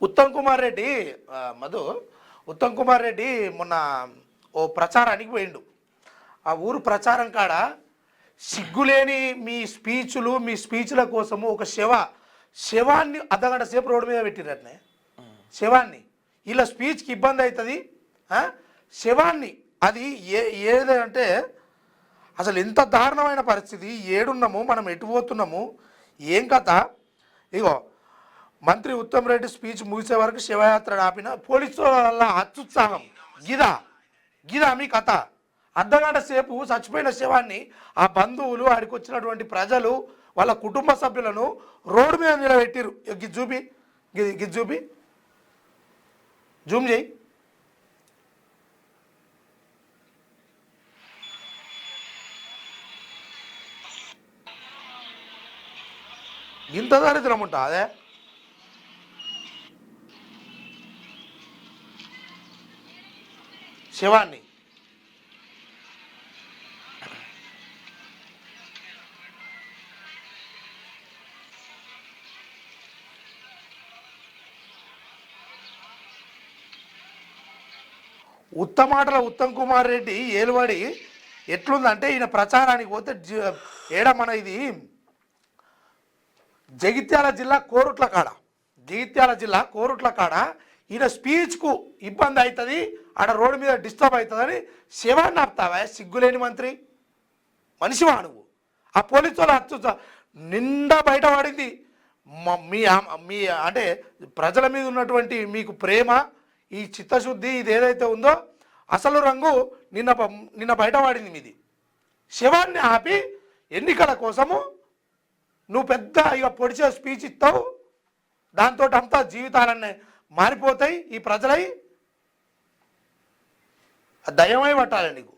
ఉత్తమ్ కుమార్ రెడ్డి మధు ఉత్తమ్ కుమార్ రెడ్డి మొన్న ఓ ప్రచారానికి పోయిండు. ఆ ఊరు ప్రచారం కాడ సిగ్గులేని మీ స్పీచ్ల కోసము ఒక శవాన్ని అర్ధగంట సేపు రోడ్డు మీద పెట్టిరట్నే. శవాన్ని ఇలా స్పీచ్కి ఇబ్బంది అవుతుంది. శవాన్ని అది ఏదంటే అసలు ఎంత దారుణమైన పరిస్థితి, ఏడున్నాము మనం, ఎటు పోతున్నాము, ఏం కథ. ఇగో మంత్రి ఉత్తమ్ రెడ్డి స్పీచ్ ముగిసే వరకు శివయాత్ర ఆపిన పోలీసు వల్ల అత్యుత్సాహం. గిదా మీ కథ. అర్ధగంట సేపు చచ్చిపోయిన శవాన్ని ఆ బంధువులు, ఆడికి వచ్చినటువంటి ప్రజలు, వాళ్ళ కుటుంబ సభ్యులను రోడ్డు మీద నిలబెట్టిరు. గిది చూపి జూమ్ చేయి. ఇంత దరిద్రం ఉంటా అదే. శివాన్ని ఉత్తమ్ కుమార్ రెడ్డి ఏలుబడి ఎట్లుందంటే, ఈయన ప్రచారానికి పోతే మన ఇది జగిత్యాల జిల్లా కోరుట్ల కాడ ఈయన స్పీచ్కు ఇబ్బంది అవుతుంది, ఆడ రోడ్డు మీద డిస్టర్బ్ అవుతుందని శివాన్ని ఆపుతావా? సిగ్గులేని మంత్రి మనిషివా నువ్వు? ఆ పోలీసు వాళ్ళు నిండా బయటపడింది. మీ అంటే ప్రజల మీద ఉన్నటువంటి మీకు ప్రేమ, ఈ చిత్తశుద్ధి, ఇది ఏదైతే ఉందో అసలు రంగు నిన్న బయటపడింది మీది. శివాన్ని ఆపి ఎన్నికల కోసము నువ్వు పెద్ద ఇక పొడిచే స్పీచ్ ఇస్తావు, దాంతో అంతా జీవితాలన్నీ మారిపోతాయి ఈ ప్రజలై. దయ్యమై పట్టాలి నీకు.